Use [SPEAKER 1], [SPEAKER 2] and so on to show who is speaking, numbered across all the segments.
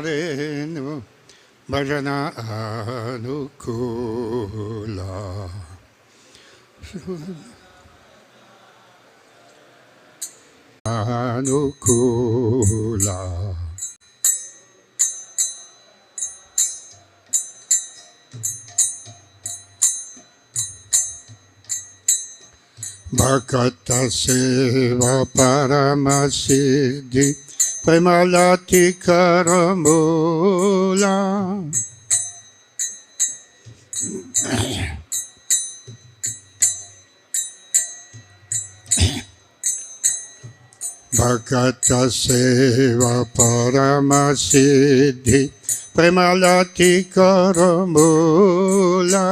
[SPEAKER 1] Renu bhajana anukula anukula Bhakata seva paramasiddhi Premalati karamula Bhakata seva paramasiddhi Premalati karamula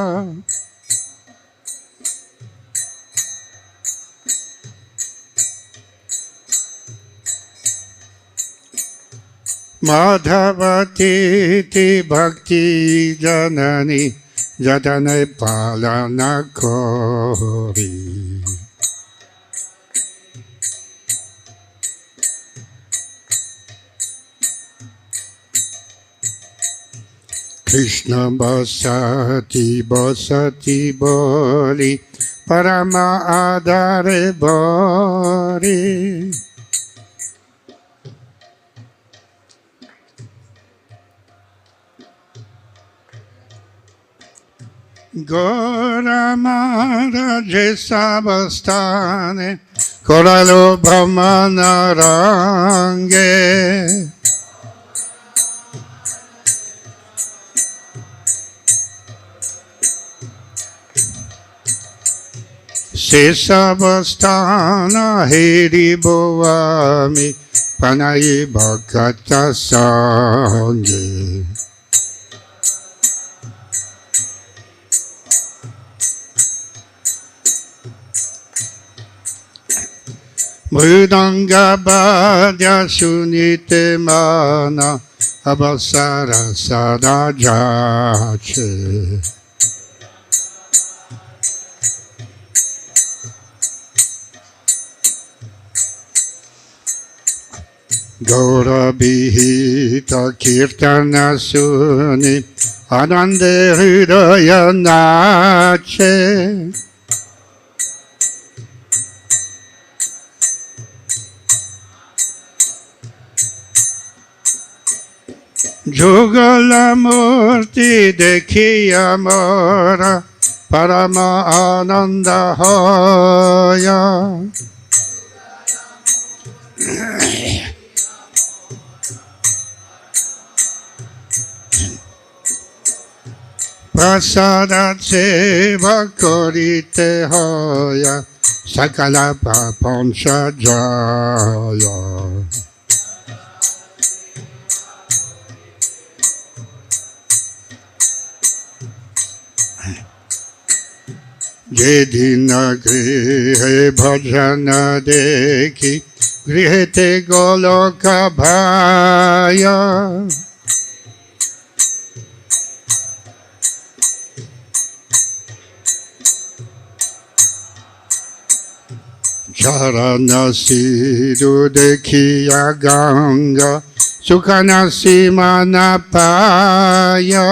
[SPEAKER 1] Madhavati bhakti janani jatane palana kori Krishna basati basati boli parama adare bori Gora Maharaja Sabastane Koralo Brahmana Range Se Sabastana Hiri Bhavami Panayi Bhakata Sange Mridanga Bhadya Sunite Mana Abasara Sadajache Gaura Bihita Kirtana Suni Anande Hridaya Nache Jugala Murti Dekhiya Mora Parama Ananda Hoya Prasada Seva Korite Hoya Sakala Papancha Jaya Jedina grihe bhajana dekhi grihete goloka bhaya Charana siddhu dekhiya ganga sukhana simana paya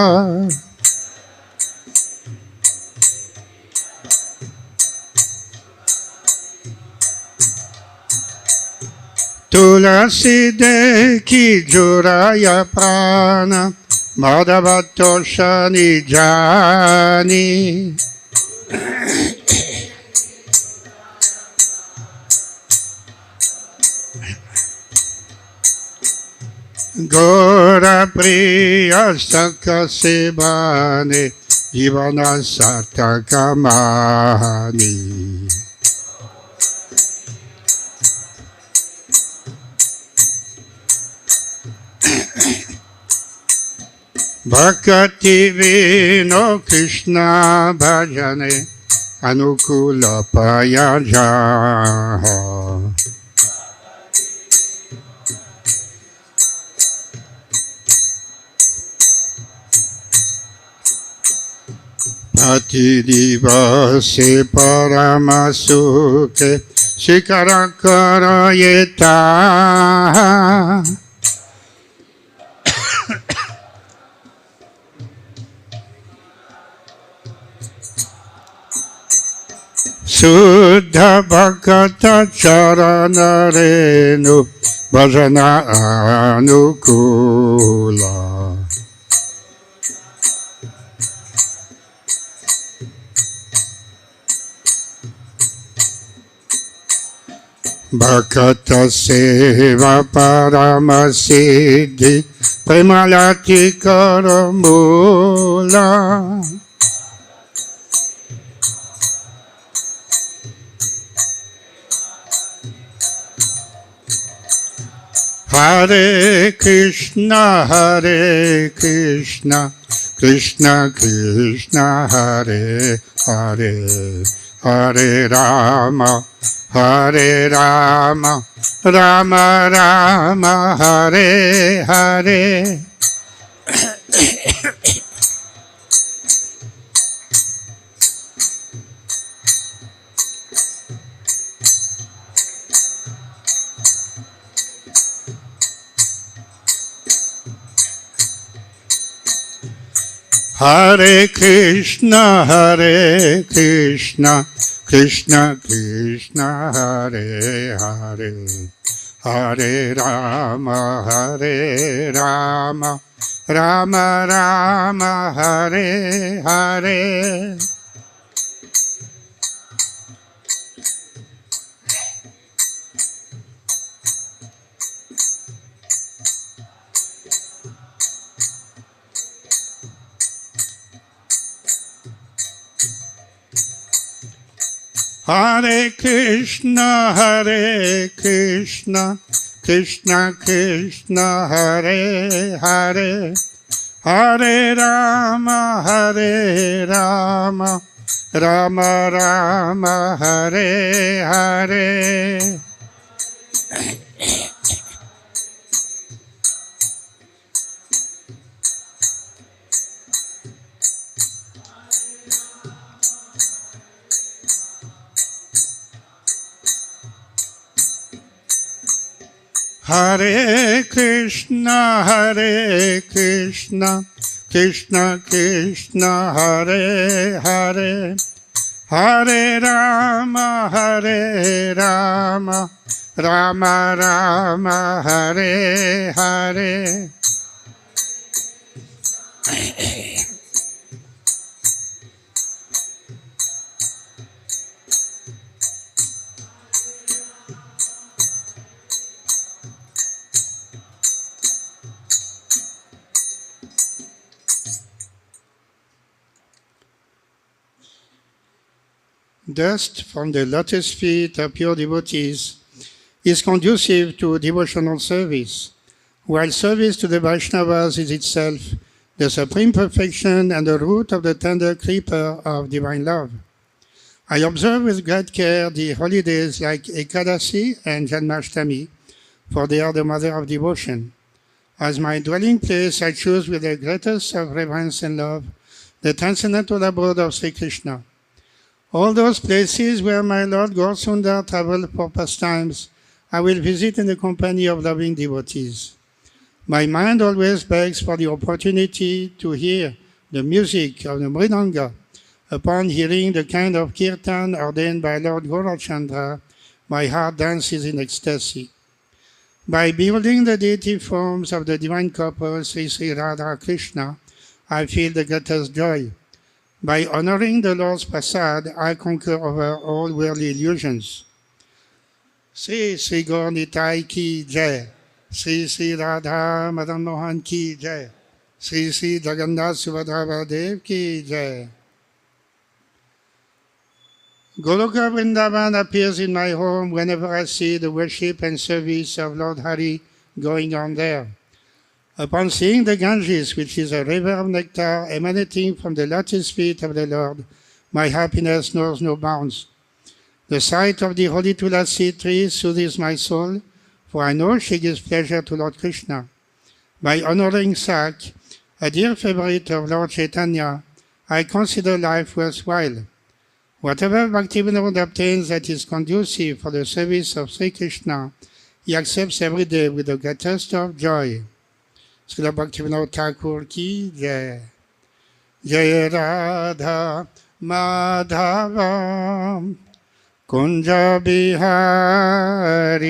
[SPEAKER 1] Tulasi dekhi juraya prana madhavato shani jani Gora priya sakasebane jivana sartakamani Bhakti vino Krishna bhajane anukula payajaha Pati divase paramasuke shikarakara yeta Suddha Bhakata Charana Renu Bhajana Anukula. Bhakata Seva Parama Siddhi Premalati Karamula. Hare Krishna, Hare Krishna, Krishna Krishna, Hare Hare, Hare Rama, Hare Rama, Rama Rama, Hare Hare. Hare Krishna, Hare Krishna, Krishna Krishna, Hare Hare, Hare Rama, Hare Rama, Rama Rama, Hare Hare. Hare Krishna, Hare Krishna, Krishna Krishna, Hare Hare, Hare Rama, Hare Rama, Rama Rama, Hare Hare. Hare Krishna, Hare Krishna, Krishna Krishna, Hare Hare, Hare Rama, Hare Rama, Rama Rama, Hare Hare. Dust from the lotus feet of pure devotees is conducive to devotional service, while service to the Vaishnavas is itself the supreme perfection and the root of the tender creeper of divine love. I observe with great care the holidays like Ekadasi and Janmashtami, for they are the mother of devotion. As my dwelling place, I choose with the greatest of reverence and love the transcendental abode of Sri Krishna. All those places where my Lord Gaurasundar traveled for pastimes, I will visit in the company of loving devotees. My mind always begs for the opportunity to hear the music of the mridanga. Upon hearing the kind of kirtan ordained by Lord Gaurachandra, my heart dances in ecstasy. By beholding the deity forms of the divine couple Sri Radha Krishna, I feel the greatest joy. By honoring the Lord's prasad, I conquer over all worldly illusions. Sri Sri Gaur Nitai ki jai, Sri Sri Radha Madan Mohan ki jai, Sri Sri Jagannath Subhadra Baladev ki jai. Goloka Vrindavan appears in my home whenever I see the worship and service of Lord Hari going on there. Upon seeing the Ganges, which is a river of nectar emanating from the lotus feet of the Lord, my happiness knows no bounds. The sight of the holy Tulasi tree soothes my soul, for I know she gives pleasure to Lord Krishna. By honoring Sak, a dear favorite of Lord Chaitanya, I consider life worthwhile. Whatever Bhaktivinoda obtains that is conducive for the service of Sri Krishna, he accepts every day with the greatest of joy. Srila Bhaktivinoda Thakur ki jai. Jai Radha Madhava Kunja Bihari.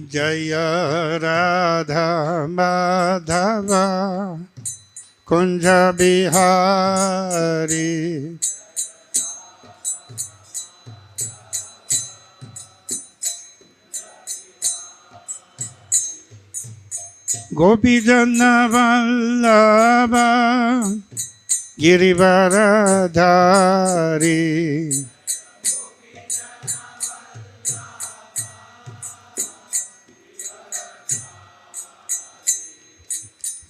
[SPEAKER 1] Jaya Radha Madhava Kunja Bihari. Gopi Jana Vallabha Girivaradhari.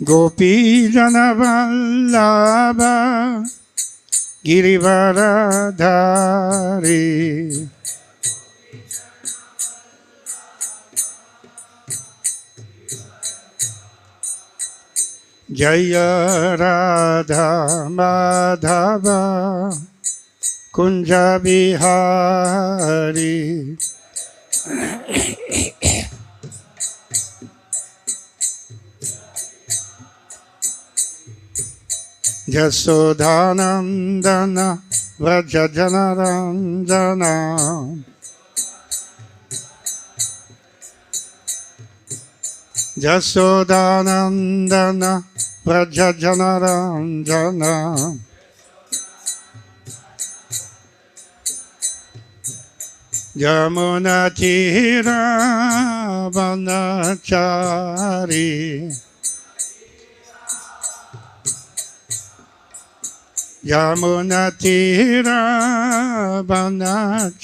[SPEAKER 1] Gopi Jana Vallabha Girivaradhari. Jaya Radha Madhava Kunja Bihari. Jasodhanandana Vrajajanaranjana. Jasodhanandana Vrajajanaranjana. Yamuna Tira Vanachari. Yamuna Tira Vanachari.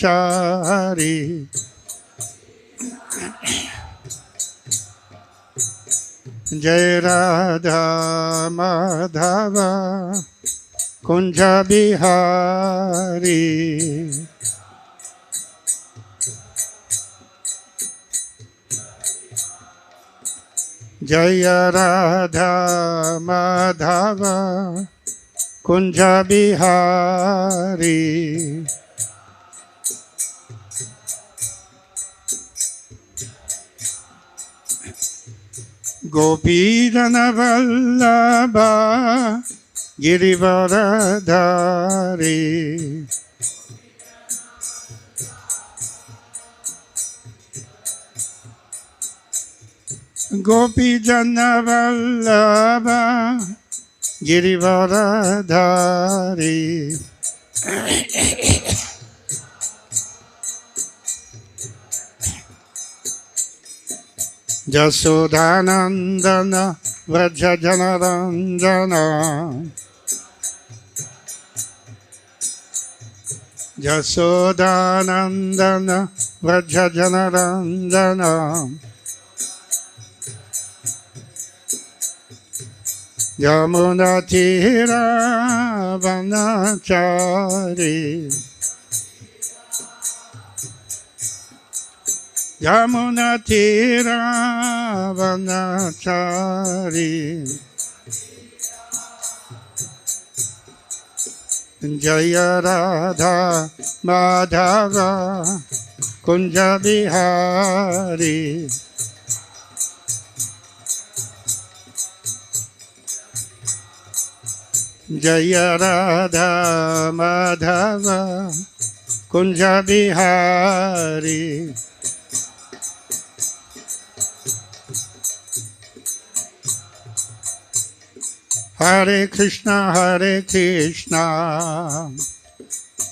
[SPEAKER 1] Jai Radha Madhava Kunja Bihari. Jaya Radha Madhava Kunja Bihari. Gopi Jana Vallabha Girivaradhari. Gopi Jana Vallabha Girivaradhari. Jasodhanandana Vrajajanaranjana. Jasodhanandana Vrajajanaranjana. Yamuna Tira Vanachari. Yamuna Tira Vanachari. Jaya Radha Madhava Kunja Bihari. Jaya Radha Madhava Kunja Bihari. Hare Krishna, Hare Krishna,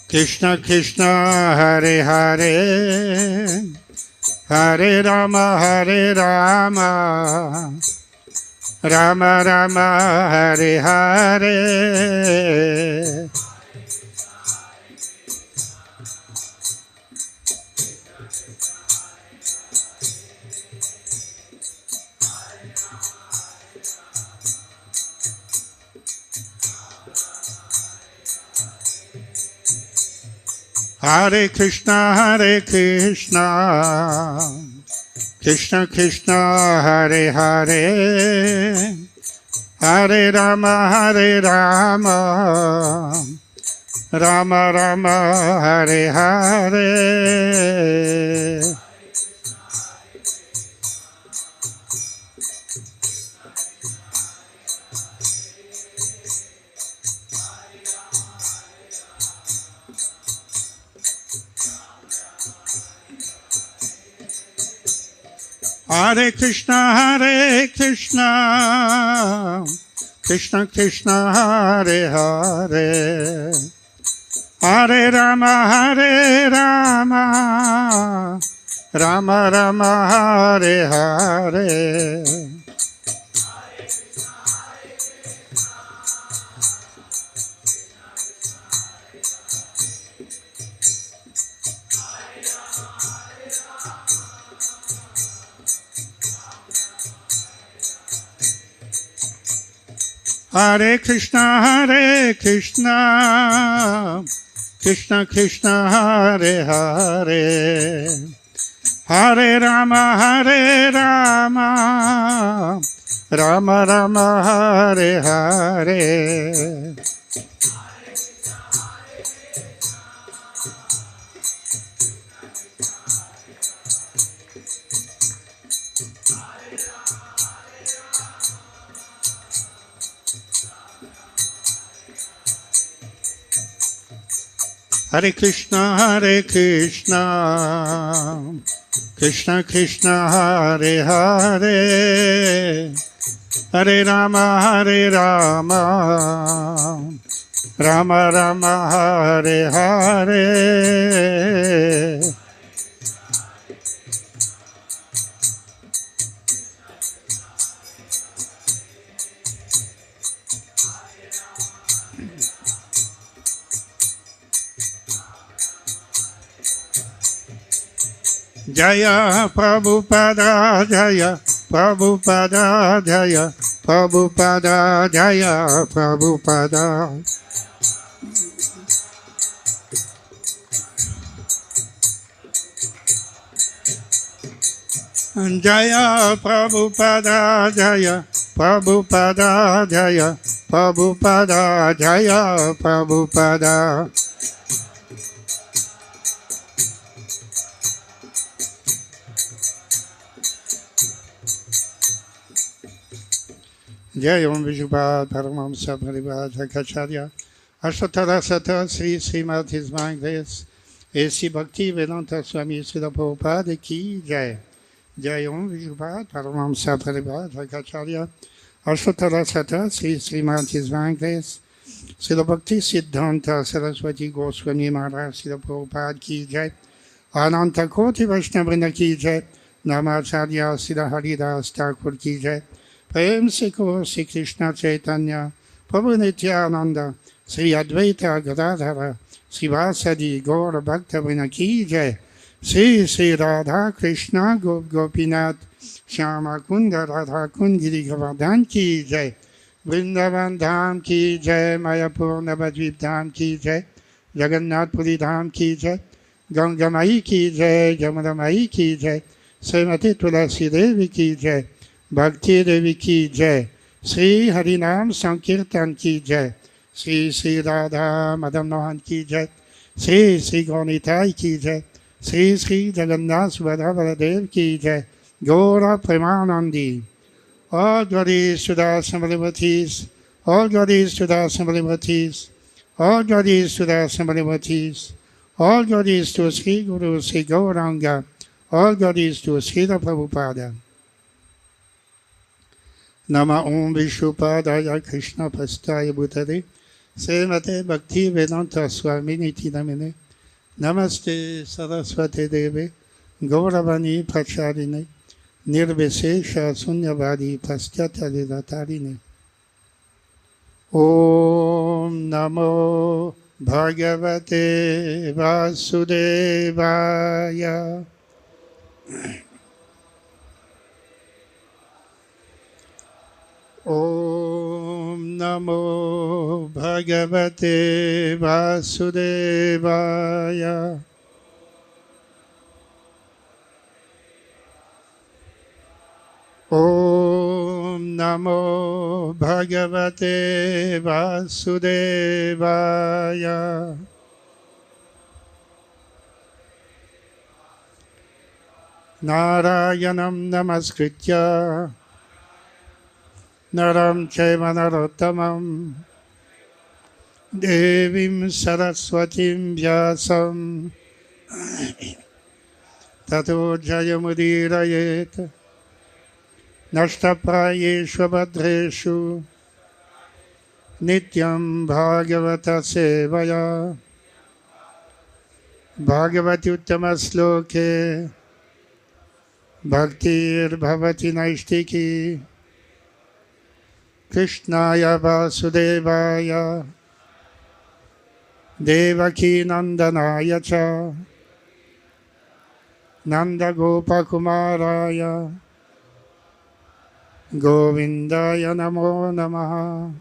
[SPEAKER 1] Krishna Krishna, Hare Hare, Hare Rama, Hare Rama, Rama Rama, Hare Hare. Hare Krishna, Hare Krishna, Krishna Krishna, Hare Hare, Hare Rama, Hare Rama, Rama Rama, Hare Hare. Hare Krishna, Krishna Krishna, Hare Hare, Hare Rama, Rama Rama, Hare Hare. Hare Krishna, Krishna Krishna, Hare Hare, Hare Rama, Rama Rama, Hare Hare. Hare Krishna, Krishna Krishna, Hare Hare, Hare Rama, Rama Rama, Hare Hare. Jaya Prabhupada, Jaya Prabhupada, Jaya Prabhupada, Jaya Prabhupada. Jaya Prabhupada, Jaya Prabhupada, Jaya Prabhupada, Jaya Prabhupada. Jai Om Vishubha Paramamsa Parivada Kacharya Ashatara Sata Sri Srimad His Mind Grace et Sri Bhakti Vedanta Swami Srila Prabhupada Ki Jai. Jai Om Vishubha Paramamsa Parivada Kacharya Ashatara Sata Sri Srimad His Mind Grace Srila Bhakti Siddhanta Saraswati Goswami Maharaj Srila Prabhupada Ki Jai. Ananta Koti Vaishnavrinda Ki Jai. Namacharya Srila Haridas Thakur Ki Jai. प्रेम से को श्री कृष्ण चैतन्य प्रभु नित्यानंद श्री अद्वैत गदाधर श्रीवासदि गौर भक्त वृंद की जय। श्री श्री राधा कृष्ण गोप गोपीनाथ श्यामा कुंद राधा कुंद गिरि गोवर्धन की जय। वृंदावन धाम की जय। मायापुर नवद्वीप धाम की जय। जगन्नाथपुरी धाम की जय। गंगामाई की जय। जमुनामाई की जय। श्रीमती तुलसी देवी की जय। भक्ति देवी की जय। श्री हरिनाम संकीर्तन की जय। श्री श्री राधा मदन मोहन की जय। श्री श्री गौनिताई की जय। श्री श्री जगन्नाथ सुभद्रा बलदेव की जय। गौर Premanandi. All glories to the assembly devotees. All glories to the assembly devotees. All glories to the assembly devotees. All glories to Sri Guru Sri Gauranga. All glories to Srila Prabhupada. Nama Om Vishupadaya Krishna Pastaya Bhutale Srimate Bhakti Vedanta Swami Niti Namine Namaste Saraswati Deve Gauravani Pracharine Nirvesesha Sunyavadi Pastyata Lilatarine. Om Namo Bhagavate Vasudevaya. Om Namo Bhagavate Vasudevaya. Om Namo Bhagavate Vasudevaya. Narayanam Namaskritya Naram Chaiva Narottamam Devim Saraswatim Vyasam Tato Jayamudirayet Nashtaprayeshu Bhadreshu Nityam Bhagavata Sevaya Bhagavati Uttama Sloke Bhaktir Bhavati Naishtiki Krishnaya Vasudevaya Devaki Nandanaya Cha Nanda Gopa Kumaraya Govindaya Namo Namaha.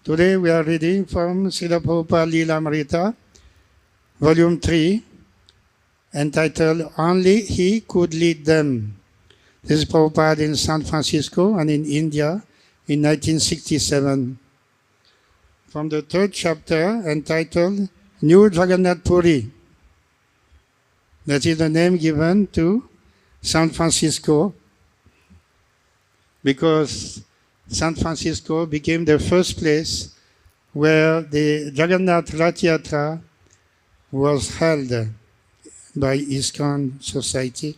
[SPEAKER 1] Today we are reading from Srila Prabhupada Lilamritam, Volume 3, entitled Only He Could Lead Them. This is Prabhupada in San Francisco and in India in 1967. From the third chapter entitled New Jagannath Puri. That is the name given to San Francisco because San Francisco became the first place where the Jagannath Rath Yatra was held by ISKCON Society.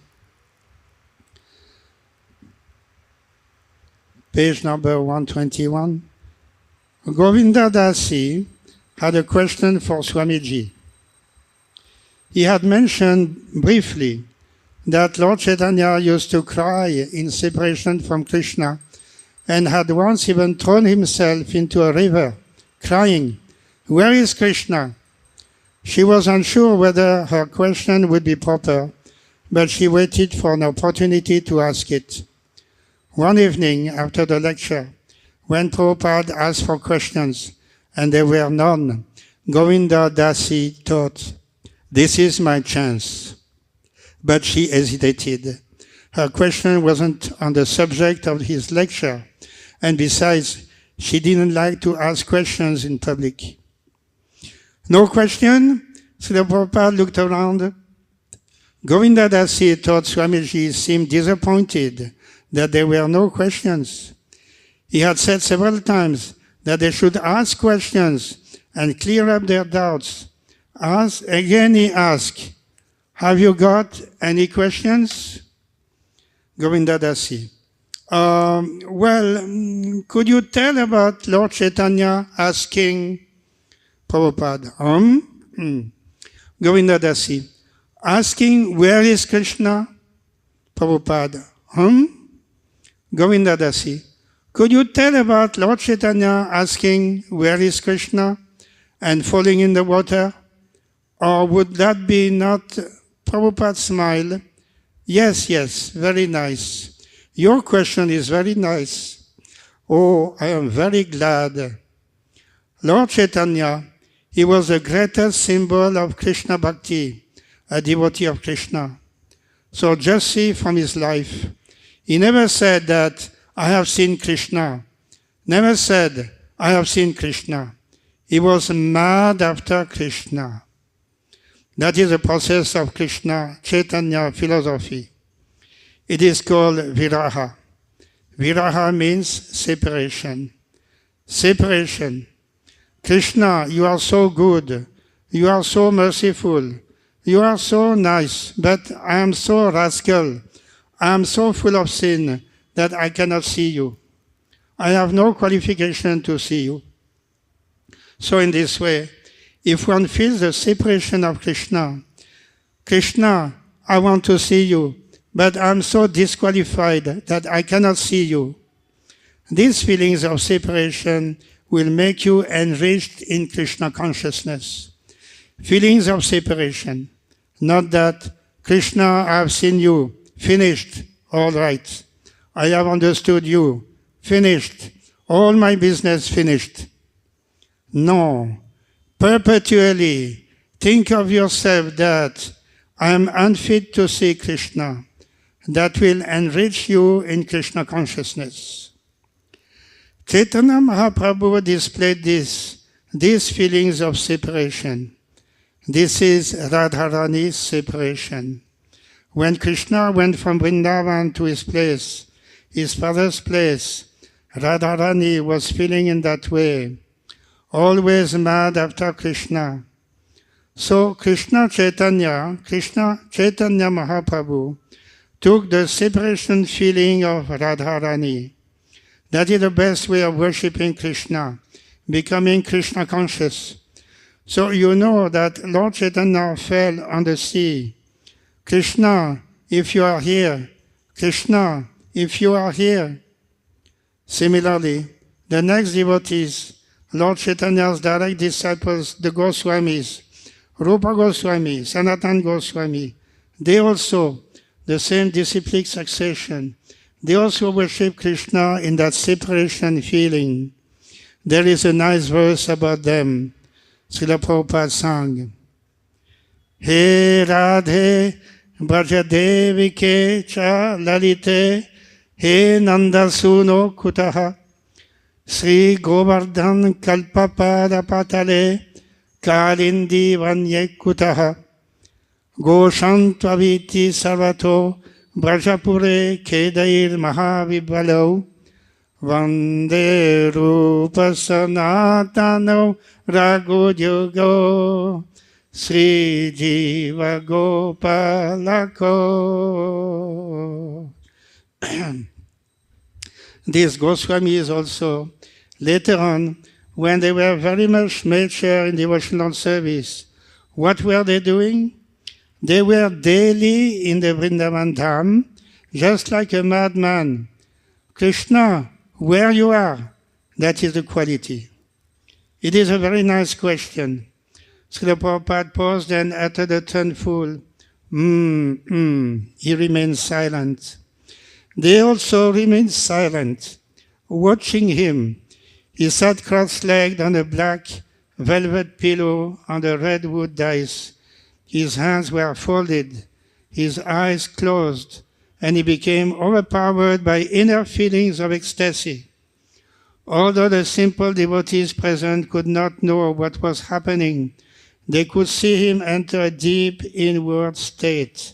[SPEAKER 1] Page number 121. Govinda Dasi had a question for Swamiji. He had mentioned briefly that Lord Chaitanya used to cry in separation from Krishna and had once even thrown himself into a river, crying, "Where is Krishna?" She was unsure whether her question would be proper, but she waited for an opportunity to ask it. One evening after the lecture, when Prabhupada asked for questions and there were none, Govinda Dasi thought, "This is my chance." But she hesitated. Her question wasn't on the subject of his lecture, and besides, she didn't like to ask questions in public. No question? Srila Prabhupada looked around. Govinda Dasi thought Swamiji seemed disappointed that there were no questions. He had said several times that they should ask questions and clear up their doubts. Again he asked, "Have you got any questions?" Govinda Dasi. Could you tell about Lord Chaitanya asking Prabhupada? Govinda Dasi. Asking, "Where is Krishna?" Prabhupada. Govinda Dasi. Could you tell about Lord Chaitanya asking, "Where is Krishna?" and falling in the water? Or would that be not? Prabhupada smiled. Yes, very nice. Your question is very nice. Oh, I am very glad. Lord Chaitanya, he was the greatest symbol of Krishna Bhakti, a devotee of Krishna. So just see from his life. He never said that, "I have seen Krishna." Never said, "I have seen Krishna." He was mad after Krishna. That is a process of Krishna Chaitanya philosophy. It is called viraha. Viraha means separation. Separation. Krishna, you are so good. You are so merciful. You are so nice. But I am so rascal. I am so full of sin that I cannot see you. I have no qualification to see you. So in this way, if one feels the separation of Krishna, Krishna, I want to see you, but I'm so disqualified that I cannot see you. These feelings of separation will make you enriched in Krishna consciousness. Feelings of separation, not that, "Krishna, I have seen you, finished, all right. I have understood you, finished, all my business finished." No. Perpetually think of yourself that I am unfit to see Krishna. That will enrich you in Krishna consciousness. Chaitanya Mahaprabhu displayed these feelings of separation. This is Radharani's separation. When Krishna went from Vrindavan to his place, his father's place, Radharani was feeling in that way, always mad after Krishna. So Krishna Chaitanya Mahaprabhu took the separation feeling of Radharani. That is the best way of worshipping Krishna, becoming Krishna conscious. So you know that Lord Chaitanya fell on the sea. Krishna, if you are here. Krishna, if you are here. Similarly, the next devotees, Lord Chaitanya's direct disciples, the Goswamis, Rupa Goswami, Sanatana Goswami, they also, the same disciplic succession, they also worship Krishna in that separation feeling. There is a nice verse about them. Srila Prabhupada sang, He Radhe Brajadevike cha lalite He Nandasuno kutaha Sri Govardhan Kalpapada Patale Kalindi Vanye kutaha Goshantvaviti Sarvato Brajapure Kedair Mahavibhalo Vande Rupa Sanatano Raghudyugo Sri Jiva Gopalako. These Goswamis also, later on, when they were very much mature in devotional service, what were they doing? They were daily in the Vrindavan Dham, just like a madman. Krishna, where you are, that is the quality. It is a very nice question. Srila Prabhupada paused and uttered a tonful. He remained silent. They also remained silent, watching him. He sat cross-legged on a black velvet pillow on the redwood dais. His hands were folded, his eyes closed, and he became overpowered by inner feelings of ecstasy. Although the simple devotees present could not know what was happening, they could see him enter a deep inward state.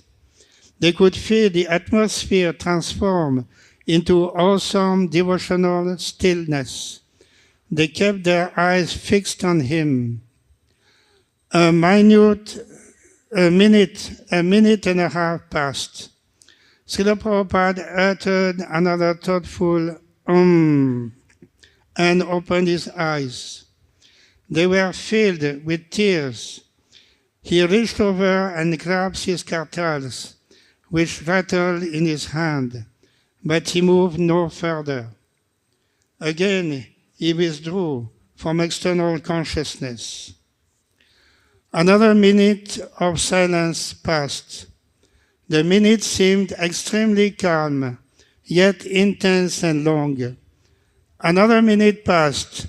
[SPEAKER 1] They could feel the atmosphere transform into awesome devotional stillness. They kept their eyes fixed on him. A minute and a half passed. Srila Prabhupada uttered another thoughtful and opened his eyes. They were filled with tears. He reached over and grabbed his kartals, which rattled in his hand, but he moved no further. Again, he withdrew from external consciousness. Another minute of silence passed. The minute seemed extremely calm, yet intense and long. Another minute passed.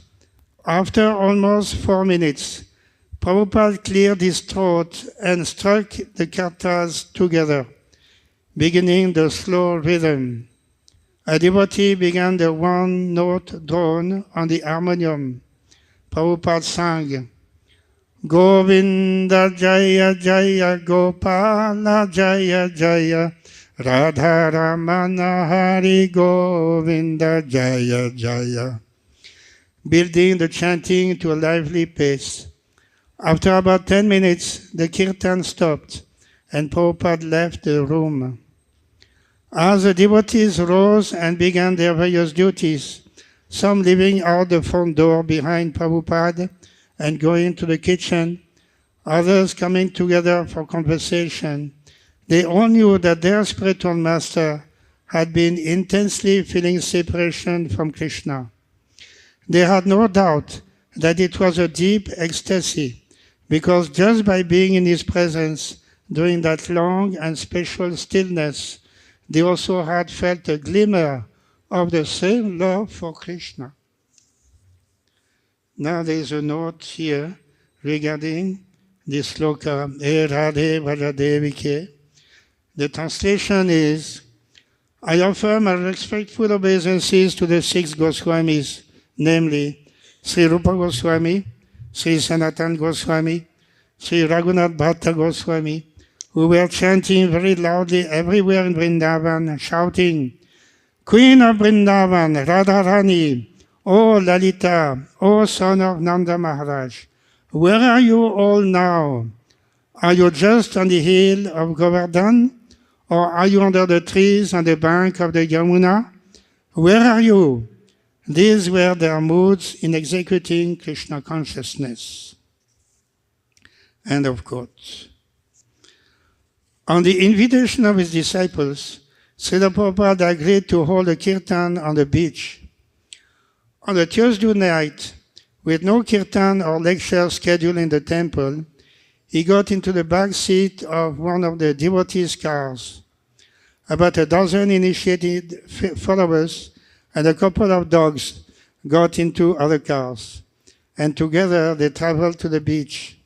[SPEAKER 1] After almost 4 minutes, Prabhupada cleared his throat and struck the kartals together, beginning the slow rhythm. A devotee began the one-note drone on the harmonium. Prabhupada sang, Govinda Jaya Jaya Gopala Jaya Jaya Radharamana Hari Govinda Jaya Jaya, building the chanting to a lively pace. After about 10 minutes, the kirtan stopped and Prabhupada left the room. As the devotees rose and began their various duties, some leaving out the front door behind Prabhupada and going to the kitchen, others coming together for conversation, they all knew that their spiritual master had been intensely feeling separation from Krishna. They had no doubt that it was a deep ecstasy, because just by being in his presence during that long and special stillness, they also had felt a glimmer of the same love for Krishna. Now there is a note here regarding this sloka, He Radhe Vrajadevike. The translation is, I offer my respectful obeisances to the 6 Goswamis, namely Sri Rupa Goswami, Sri Sanatana Goswami, Sri Raghunath Bhatta Goswami, who were chanting very loudly everywhere in Vrindavan, shouting, Queen of Vrindavan, Radharani, O Lalita, O son of Nanda Maharaj, where are you all now? Are you just on the hill of Govardhan? Or are you under the trees on the bank of the Yamuna? Where are you? These were their moods in executing Krishna consciousness. End of quote. On the invitation of his disciples, Srila Prabhupada agreed to hold a kirtan on the beach. On a Tuesday night, with no kirtan or lecture scheduled in the temple, he got into the back seat of one of the devotees' cars. About a dozen initiated followers and a couple of dogs got into other cars, and together they traveled to the beach.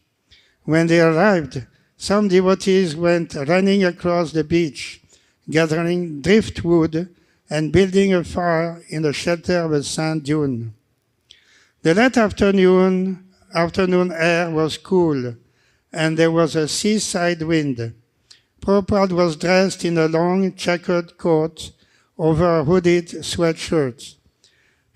[SPEAKER 1] When they arrived, some devotees went running across the beach, gathering driftwood and building a fire in the shelter of a sand dune. The late afternoon air was cool, and there was a seaside wind. Prabhupada was dressed in a long checkered coat over a hooded sweatshirt.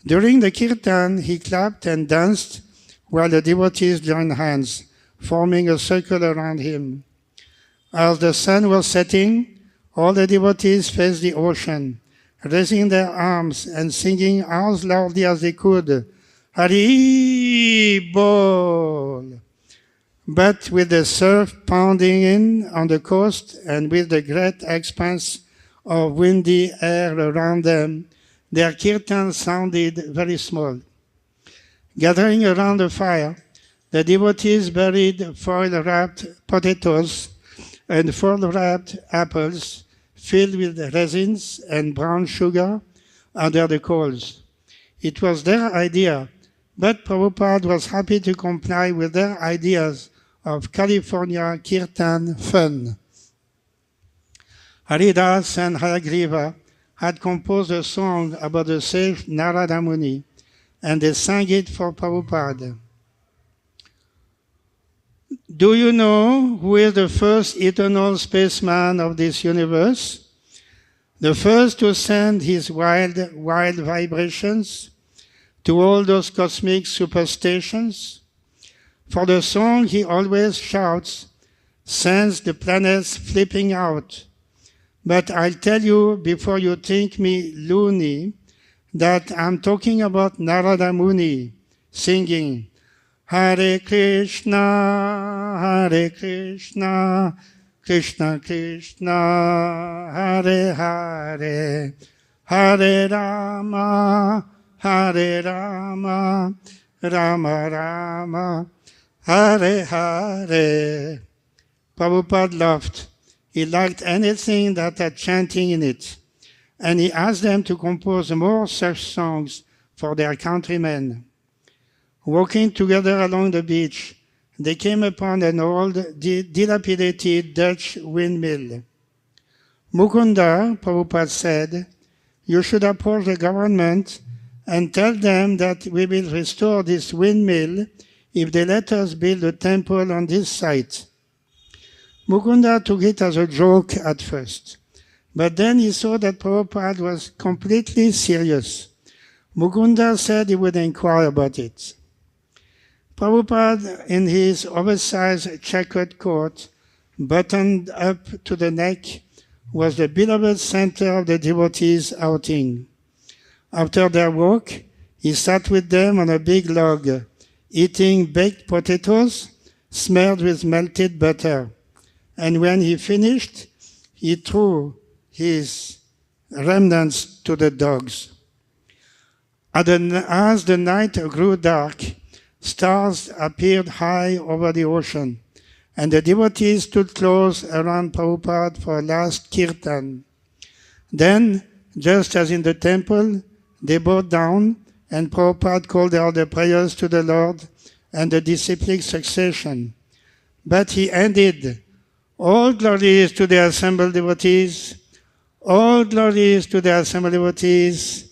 [SPEAKER 1] During the kirtan, he clapped and danced while the devotees joined hands, forming a circle around him. As the sun was setting, all the devotees faced the ocean, raising their arms and singing as loudly as they could, Hari Bol! But with the surf pounding in on the coast and with the great expanse of windy air around them, their kirtan sounded very small. Gathering around the fire, the devotees buried foil-wrapped potatoes and foil-wrapped apples filled with resins and brown sugar under the coals. It was their idea, but Prabhupada was happy to comply with their ideas of California kirtan fun. Haridas and Hayagriva had composed a song about the sage Narada Muni, and they sang it for Prabhupada. Do you know who is the first eternal spaceman of this universe? The first to send his wild vibrations to all those cosmic superstations? For the song he always shouts, sends the planets flipping out. But I'll tell you before you think me loony that I'm talking about Narada Muni singing Hare Krishna, Hare Krishna, Krishna Krishna, Hare Hare, Hare Rama, Hare Rama, Rama Rama, Hare Hare. Prabhupada laughed. He liked anything that had chanting in it, and he asked them to compose more such songs for their countrymen. Walking together along the beach, they came upon an old, dilapidated Dutch windmill. Mukunda, Prabhupada said, you should approach the government and tell them that we will restore this windmill if they let us build a temple on this site. Mukunda took it as a joke at first, but then he saw that Prabhupada was completely serious. Mukunda said he would inquire about it. Prabhupada, in his oversized checkered coat, buttoned up to the neck, was the beloved center of the devotees' outing. After their walk, he sat with them on a big log, eating baked potatoes smeared with melted butter. And when he finished, he threw his remnants to the dogs. As the night grew dark, stars appeared high over the ocean, and the devotees stood close around Prabhupada for a last kirtan. Then, just as in the temple, they bowed down, and Prabhupada called out the prayers to the Lord and the disciplic succession. But he ended, all glories to the assembled devotees, all glories to the assembled devotees,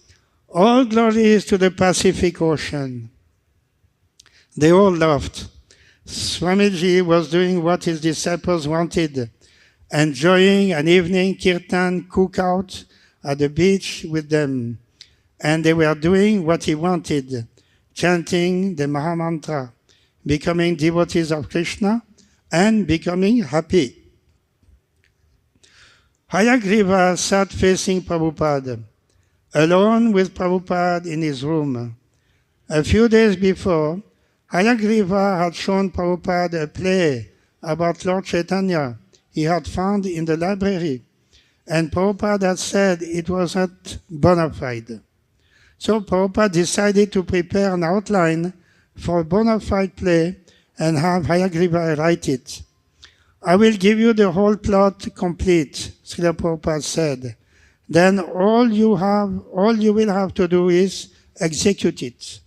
[SPEAKER 1] all glories to the Pacific Ocean. They all laughed. Swamiji was doing what his disciples wanted, enjoying an evening kirtan cookout at the beach with them. And they were doing what he wanted, chanting the Mahamantra, becoming devotees of Krishna, and becoming happy. Hayagriva sat facing Prabhupada, alone with Prabhupada in his room. A few days before, Hayagriva had shown Prabhupada a play about Lord Chaitanya he had found in the library, and Prabhupada had said it was not bona fide. So Prabhupada decided to prepare an outline for a bona fide play and have Hayagriva write it. I will give you the whole plot complete, Srila Prabhupada said. Then all you will have to do is execute it.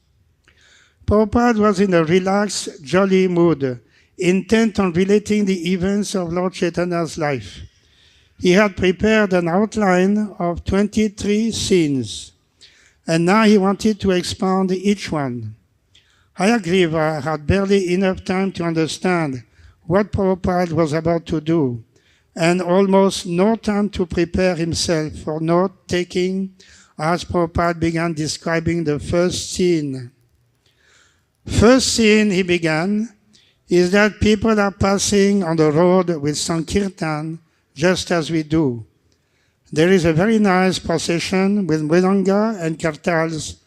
[SPEAKER 1] Prabhupada was in a relaxed, jolly mood, intent on relating the events of Lord Chaitanya's life. He had prepared an outline of 23 scenes, and now he wanted to expound each one. Hayagriva had barely enough time to understand what Prabhupada was about to do, and almost no time to prepare himself for note-taking as Prabhupada began describing the first scene. First scene, he began, is that people are passing on the road with Sankirtan just as we do. There is a very nice procession with mridanga and kartals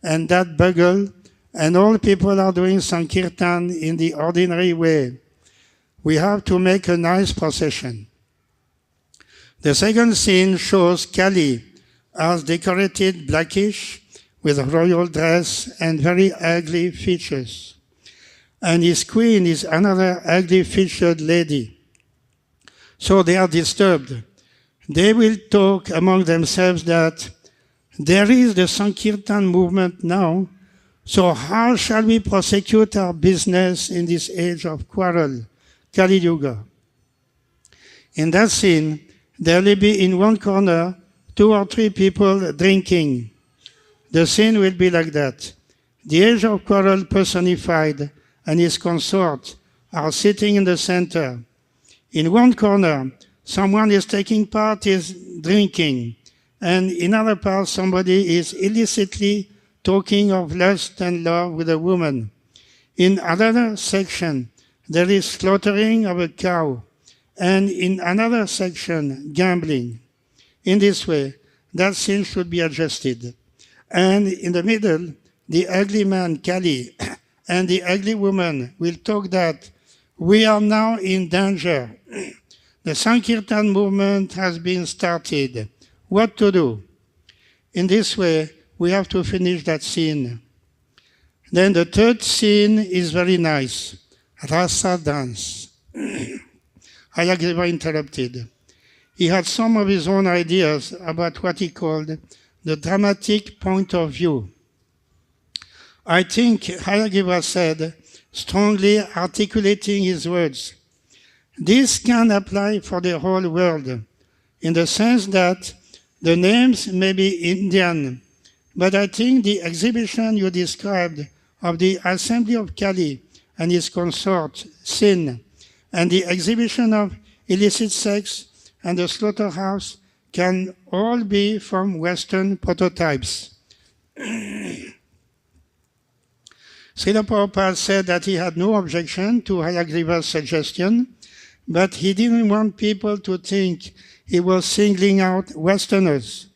[SPEAKER 1] and that bugle, and all people are doing Sankirtan in the ordinary way. We have to make a nice procession. The second scene shows Kali as decorated blackish with a royal dress and very ugly features. And his queen is another ugly-featured lady. So they are disturbed. They will talk among themselves that there is the Sankirtan movement now, so how shall we prosecute our business in this age of quarrel, Kali Yuga? In that scene, there will be in one corner 2 or 3 people drinking. The scene will be like that. The age of quarrel personified and his consort are sitting in the center. In one corner, someone is taking part, is drinking, and in another part, somebody is illicitly talking of lust and love with a woman. In another section, there is slaughtering of a cow, and in another section, gambling. In this way, that scene should be adjusted. And in the middle, the ugly man, Kali, and the ugly woman will talk that we are now in danger. The Sankirtan movement has been started. What to do? In this way, we have to finish that scene. Then the third scene is very nice. Rasa dance. Hayagriva interrupted. He had some of his own ideas about what he called the dramatic point of view. I think Hayagriva said, strongly articulating his words, this can apply for the whole world, in the sense that the names may be Indian, but I think the exhibition you described of the assembly of Kali and his consort, Sin, and the exhibition of illicit sex and the slaughterhouse can all be from Western prototypes. Srila Prabhupada said that he had no objection to Hayagriva's suggestion, but he didn't want people to think he was singling out Westerners,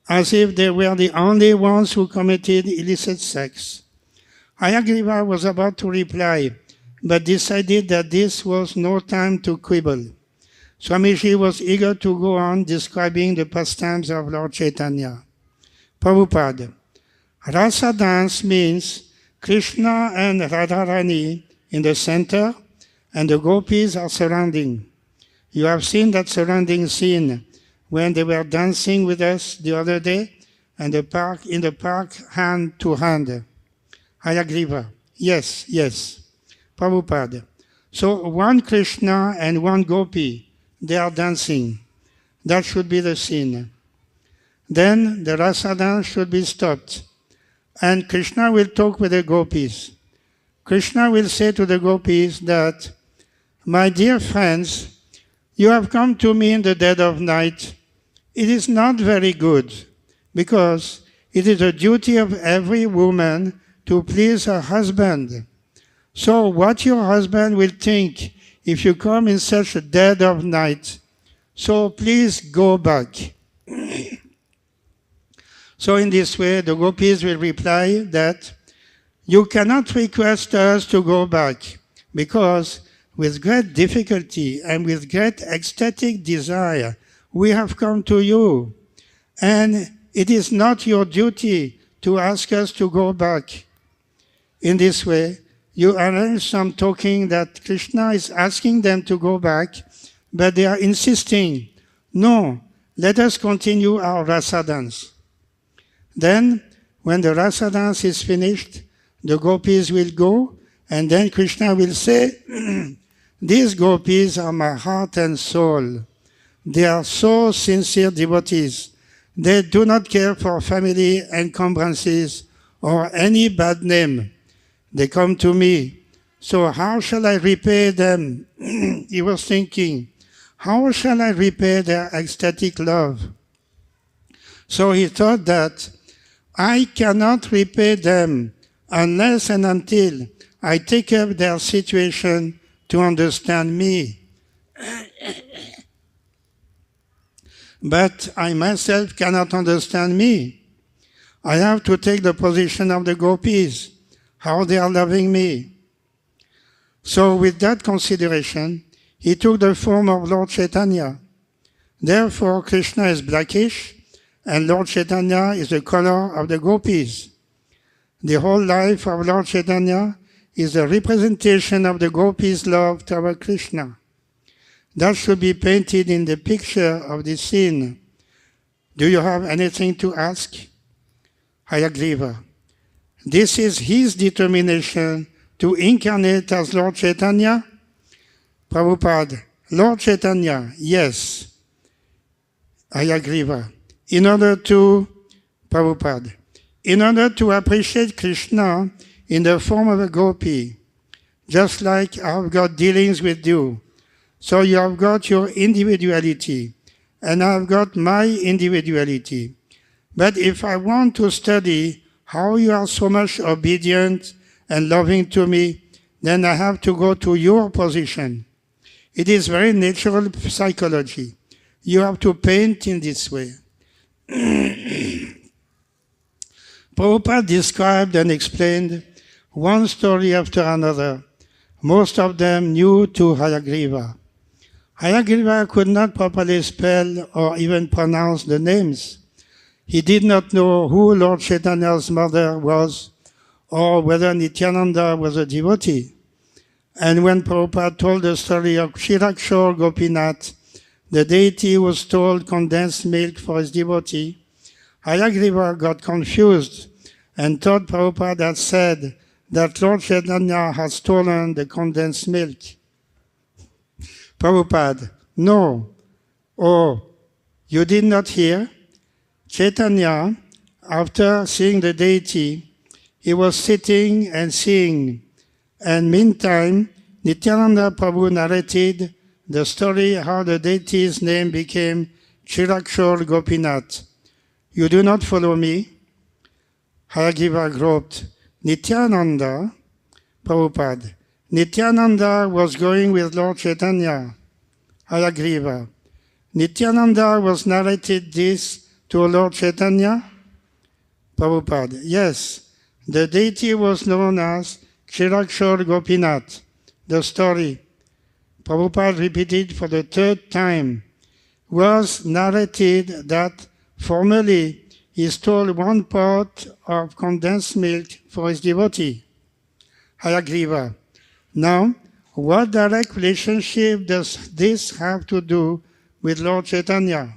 [SPEAKER 1] as if they were the only ones who committed illicit sex. Hayagriva was about to reply, but decided that this was no time to quibble. Swamiji was eager to go on describing the pastimes of Lord Chaitanya. Prabhupada, Rasa dance means Krishna and Radharani in the center, and the gopis are surrounding. You have seen that surrounding scene when they were dancing with us the other day, and in the park, hand to hand. Hayagriva, yes. Prabhupada. So one Krishna and one gopi, they are dancing. That should be the scene. Then the rasa dance should be stopped. And Krishna will talk with the gopis. Krishna will say to the gopis that, my dear friends, you have come to me in the dead of night. It is not very good, because it is the duty of every woman to please her husband. So what your husband will think if you come in such a dead of night? So please go back. So in this way, the gopis will reply that you cannot request us to go back because with great difficulty and with great ecstatic desire, we have come to you. And it is not your duty to ask us to go back. In this way, you arrange some talking that Krishna is asking them to go back, but they are insisting, no, let us continue our rasa dance. Then, when the rasa dance is finished, the gopis will go, and then Krishna will say, these gopis are my heart and soul. They are so sincere devotees. They do not care for family encumbrances or any bad name. They come to me. So how shall I repay them? He was thinking, how shall I repay their ecstatic love? So he thought that I cannot repay them unless and until I take up their situation to understand me. But I myself cannot understand me. I have to take the position of the gopis, how they are loving me. So with that consideration, he took the form of Lord Chaitanya. Therefore, Krishna is blackish, and Lord Chaitanya is the color of the gopis. The whole life of Lord Chaitanya is a representation of the gopis' love toward Krishna. That should be painted in the picture of the scene. Do you have anything to ask? Hayagriva. This is his determination to incarnate as Lord Chaitanya? Prabhupada. Lord Chaitanya, yes. Hayagriva. In order to appreciate Krishna in the form of a gopi, just like I've got dealings with you. So you have got your individuality, and I've got my individuality. But if I want to study how you are so much obedient and loving to me, then I have to go to your position. It is very natural psychology. You have to paint in this way. Prabhupada described and explained one story after another, most of them new to Hayagriva. Hayagriva could not properly spell or even pronounce the names. He did not know who Lord Chaitanya's mother was or whether Nityananda was a devotee. And when Prabhupada told the story of Shirakshor Gopinath, the deity who stole condensed milk for his devotee, Hayagriva got confused and thought Prabhupada had said that Lord Chaitanya had stolen the condensed milk. Prabhupada, no. Oh, you did not hear? Chaitanya, after seeing the deity, he was sitting and seeing. And meantime, Nityananda Prabhu narrated the story how the deity's name became Shirakshor Gopinath. You do not follow me? Hayagriva groped. Nityananda, Prabhupada. Nityananda was going with Lord Chaitanya. Hayagriva. Nityananda was narrated this to Lord Chaitanya? Prabhupada. Yes, the deity was known as Shirakshor Gopinath. The story, Prabhupada repeated for the third time, was narrated that formerly he stole one pot of condensed milk for his devotee. Hayagriva. Now, what direct relationship does this have to do with Lord Chaitanya?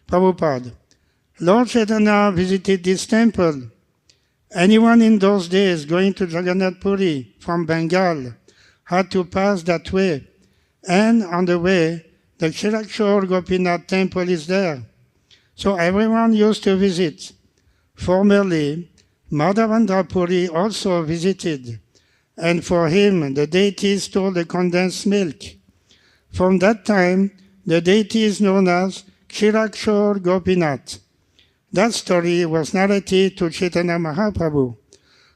[SPEAKER 1] Prabhupada. Lord Chaitanya visited this temple. Anyone in those days going to Jagannath Puri from Bengal had to pass that way. And on the way, the Shirakshor Gopinath temple is there. So everyone used to visit. Formerly, Madhavendra Puri also visited. And for him, the deity stole the condensed milk. From that time, the deity is known as Shirakshor Gopinath. That story was narrated to Chaitanya Mahaprabhu.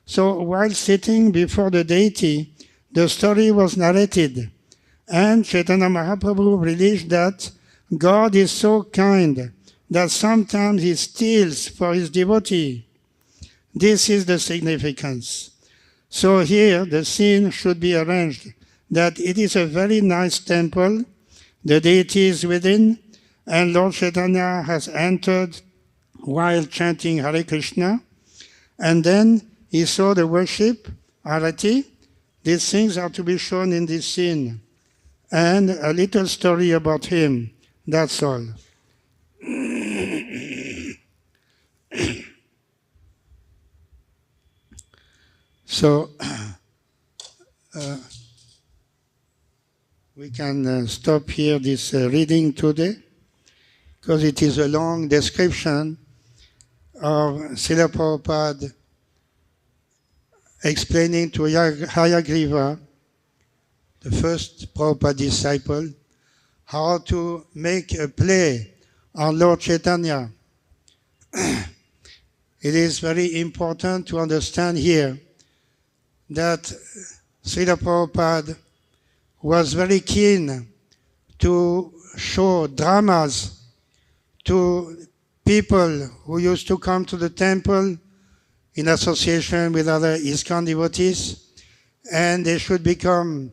[SPEAKER 1] So while sitting before the deity, the story was narrated. And Chaitanya Mahaprabhu released that God is so kind that sometimes he steals for his devotee. This is the significance. So here the scene should be arranged that it is a very nice temple, the deity is within, and Lord Chaitanya has entered while chanting Hare Krishna, and then he saw the worship, Arati. These things are to be shown in this scene. And a little story about him, that's all. So, we can stop here this reading today, because it is a long description of Srila Prabhupada explaining to Hayagriva, the first Prabhupada disciple, how to make a play on Lord Chaitanya. It is very important to understand here that Srila Prabhupada was very keen to show dramas to people who used to come to the temple in association with other ISKCON devotees, and they should become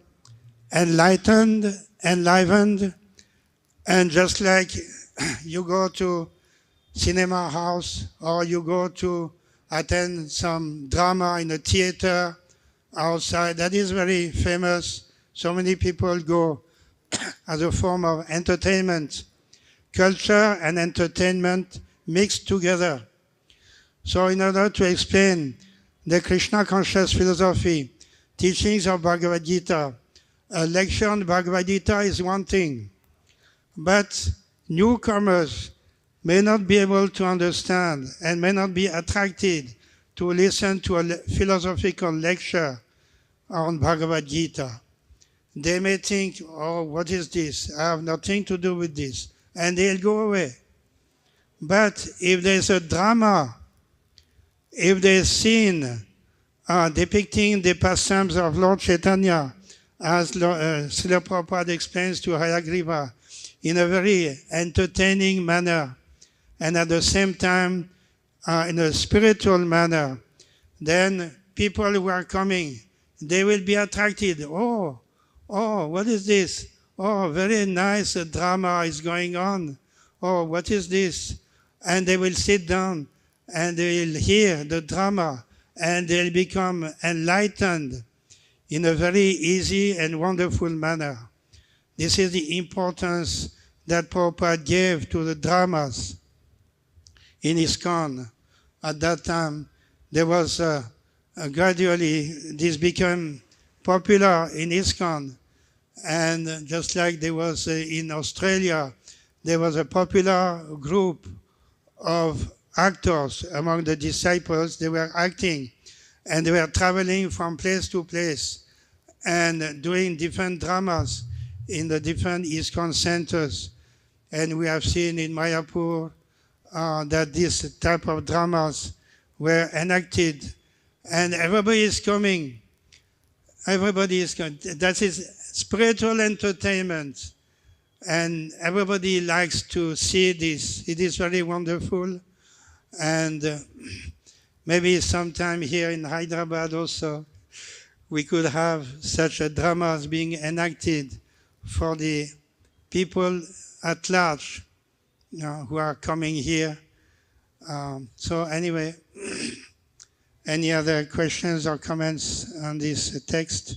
[SPEAKER 1] enlightened, enlivened, and just like you go to cinema house or you go to attend some drama in a theater outside, that is very famous. So many people go as a form of entertainment. Culture and entertainment mixed together. So in order to explain the Krishna conscious philosophy, teachings of Bhagavad Gita, a lecture on Bhagavad Gita is one thing, but newcomers may not be able to understand and may not be attracted to listen to a philosophical lecture on Bhagavad Gita. They may think, oh, what is this? I have nothing to do with this. And they'll go away. But if there's a drama, if there's a scene depicting the pastimes of Lord Chaitanya, as Srila Prabhupada explains to Hayagriva, in a very entertaining manner, and at the same time in a spiritual manner, then people who are coming, they will be attracted. Oh, what is this? Oh, very nice drama is going on. Oh, what is this? And they will sit down and they will hear the drama and they'll become enlightened in a very easy and wonderful manner. This is the importance that Prabhupada gave to the dramas in ISKCON. At that time, there was gradually, this became popular in ISKCON. And just like there was in Australia, there was a popular group of actors among the disciples. They were acting and they were traveling from place to place and doing different dramas in the different ISKCON centers. And we have seen in Mayapur that this type of dramas were enacted and everybody is coming. Everybody is coming. That is spiritual entertainment. And everybody likes to see this. It is very wonderful. And maybe sometime here in Hyderabad also, we could have such a dramas being enacted for the people at large, who are coming here. So anyway, any other questions or comments on this text?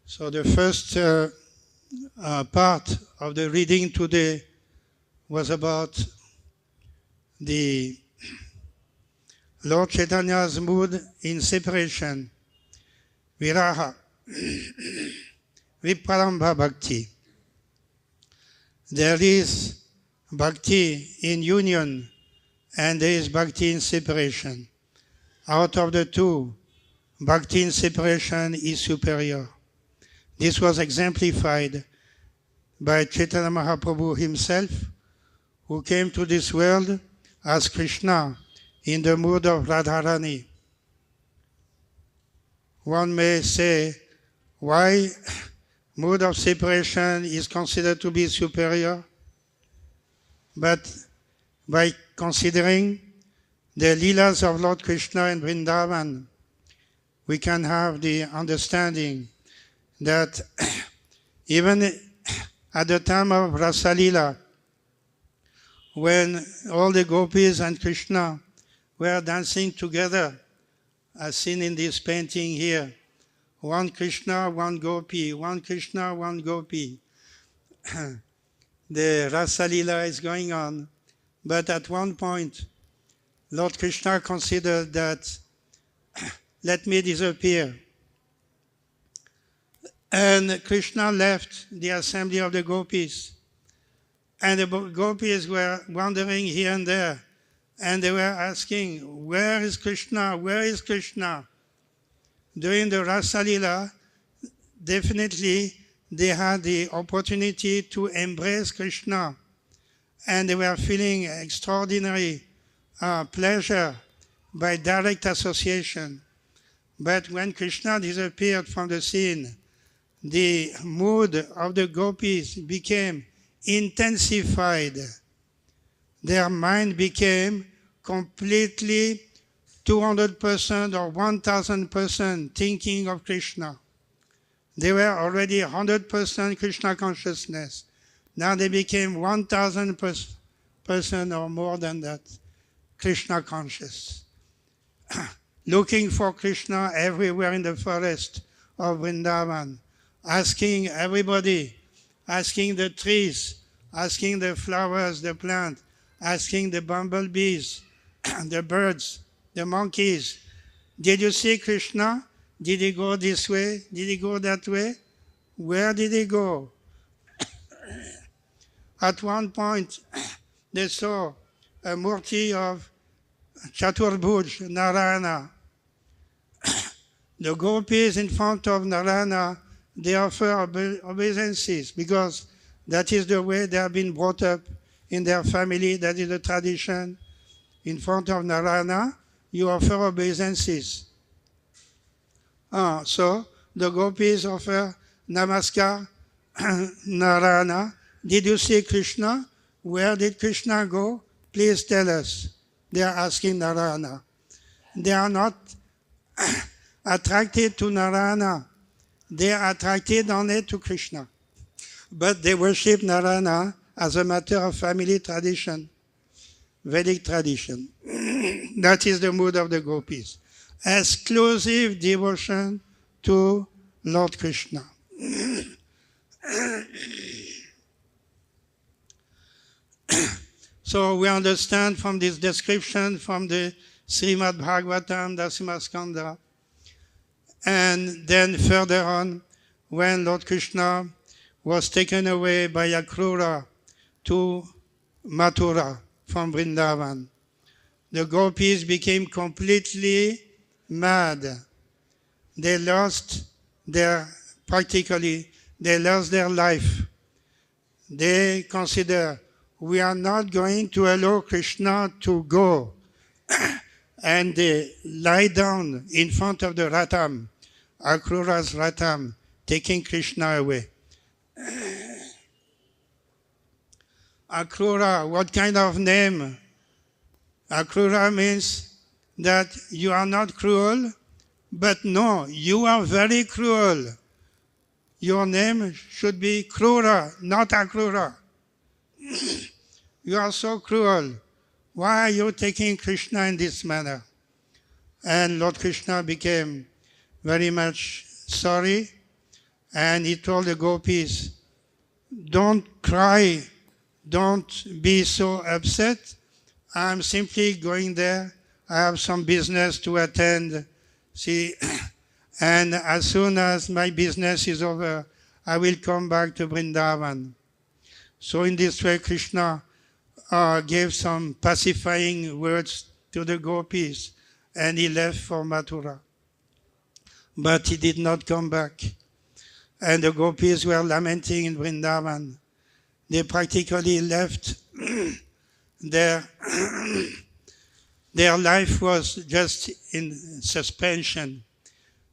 [SPEAKER 1] So the first part of the reading today was about the Lord Chaitanya's mood in separation, viraha, viprarambha bhakti. There is bhakti in union and there is bhakti in separation. Out of the two, bhakti in separation is superior. This was exemplified by Chaitanya Mahaprabhu himself, who came to this world as Krishna in the mood of Radharani. One may say, why mood of separation is considered to be superior? But by considering the Leelas of Lord Krishna in Vrindavan, we can have the understanding that even at the time of Rasa Leela, when all the gopis and Krishna were dancing together, as seen in this painting here, one Krishna, one gopi, one Krishna, one gopi. The Rasa Leela is going on, but at one point, Lord Krishna considered that, let me disappear. And Krishna left the assembly of the gopis. And the gopis were wandering here and there. And they were asking, where is Krishna? Where is Krishna? During the Rasa Leela, definitely they had the opportunity to embrace Krishna. And they were feeling extraordinary pleasure by direct association. But when Krishna disappeared from the scene, the mood of the gopis became intensified. Their mind became completely 200% or 1000% thinking of Krishna. They were already 100% Krishna consciousness. Now they became 1000% or more than that Krishna conscious. Looking for Krishna everywhere in the forest of Vrindavan, asking everybody, asking the trees, asking the flowers, the plants, asking the bumblebees, the birds, the monkeys, did you see Krishna? Did he go this way? Did he go that way? Where did he go? At one point, they saw a murti of Chaturbhuj, Narayana. The gopis in front of Narayana, they offer obeisances because that is the way they have been brought up in their family. That is the tradition. In front of Narayana, you offer obeisances. So the gopis offer namaskar, Narayana. Did you see Krishna? Where did Krishna go? Please tell us. They are asking Narayana. They are not attracted to Narayana. They are attracted only to Krishna. But they worship Narayana as a matter of family tradition, Vedic tradition. That is the mood of the gopis. Exclusive devotion to Lord Krishna. So we understand from this description from the Srimad Bhagavatam, Dasima Skanda, and then further on, when Lord Krishna was taken away by Akrura to Mathura from Vrindavan, the gopis became completely mad. They lost practically, they lost their life. They consider, we are not going to allow Krishna to go. And they lie down in front of the Ratham, Akrura's Ratham, taking Krishna away. Akrura, what kind of name? Akrura means that you are not cruel, but no, you are very cruel. Your name should be Krura, not Akrura. You are so cruel. Why are you taking Krishna in this manner? And Lord Krishna became very much sorry, and he told the gopis, don't cry, don't be so upset. I'm simply going there. I have some business to attend. See, and as soon as my business is over, I will come back to Vrindavan. So in this way, Krishna gave some pacifying words to the gopis, and he left for Mathura. But he did not come back. And the gopis were lamenting in Vrindavan. They practically left their life was just in suspension,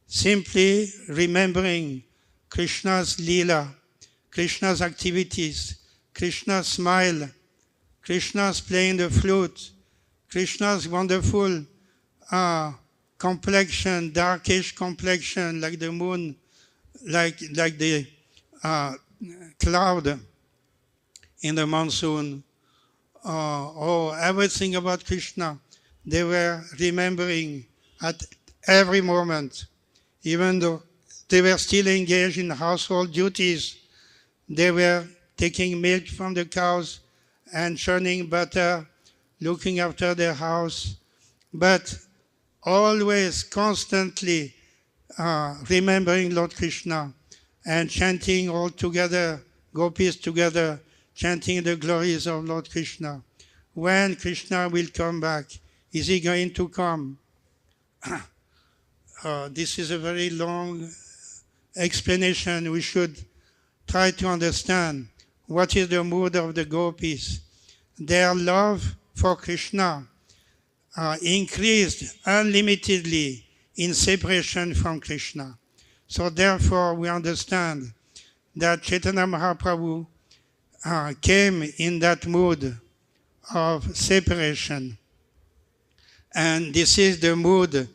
[SPEAKER 1] simply remembering Krishna's Leela, Krishna's activities, Krishna's smile, Krishna's playing the flute, Krishna's wonderful complexion, darkish complexion, like the moon, like the cloud in the monsoon. Everything about Krishna, they were remembering at every moment. Even though they were still engaged in household duties, they were taking milk from the cows and churning butter, looking after their house, but always, constantly remembering Lord Krishna and chanting all together, gopis together, chanting the glories of Lord Krishna. When Krishna will come back? Is he going to come? This is a very long explanation. We should try to understand what is the mood of the gopis. Their love for Krishna increased unlimitedly in separation from Krishna. So therefore we understand that Chaitanya Mahaprabhu came in that mood of separation. And this is the mood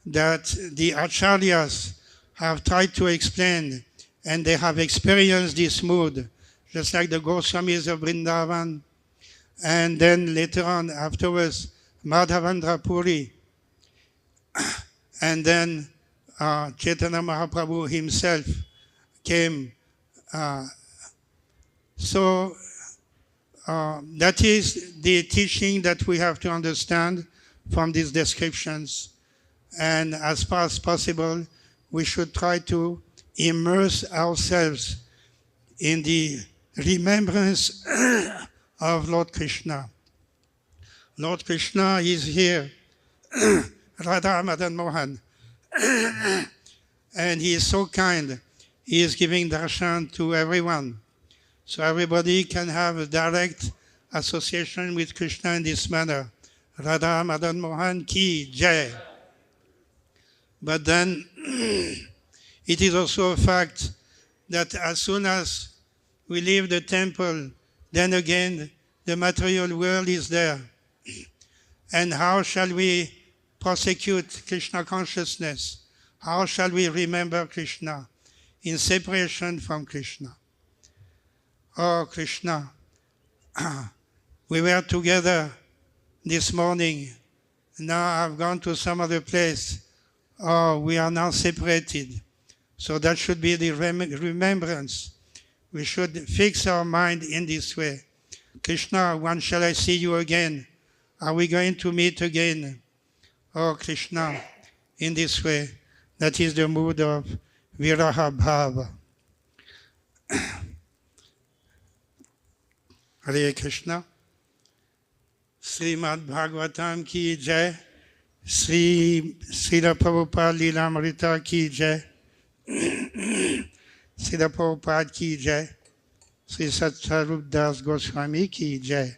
[SPEAKER 1] that the acharyas have tried to explain, and they have experienced this mood, just like the Goswamis of Vrindavan, and then later on, afterwards, Madhavendra Puri, and then Chaitanya Mahaprabhu himself came. So that is the teaching that we have to understand from these descriptions. And as far as possible, we should try to immerse ourselves in the remembrance of Lord Krishna. Lord Krishna is here, Radha Madan Mohan, and he is so kind. He is giving darshan to everyone. So everybody can have a direct association with Krishna in this manner. Radha Madan Mohan ki jai. But then it is also a fact that as soon as we leave the temple, then again the material world is there. And how shall we prosecute Krishna consciousness? How shall we remember Krishna in separation from Krishna? Oh, Krishna, we were together this morning. Now I've gone to some other place. Oh, we are now separated. So that should be the remembrance. We should fix our mind in this way. Krishna, when shall I see you again? Are we going to meet again? Oh, Krishna, in this way. That is the mood of Viraha Bhava. Hare Krishna. Srimad Bhagavatam ki jai. Srila Prabhupada Lilamritam ki jai. Srila Prabhupada ki jai. Sri Satsarup Das Goswami ki jai.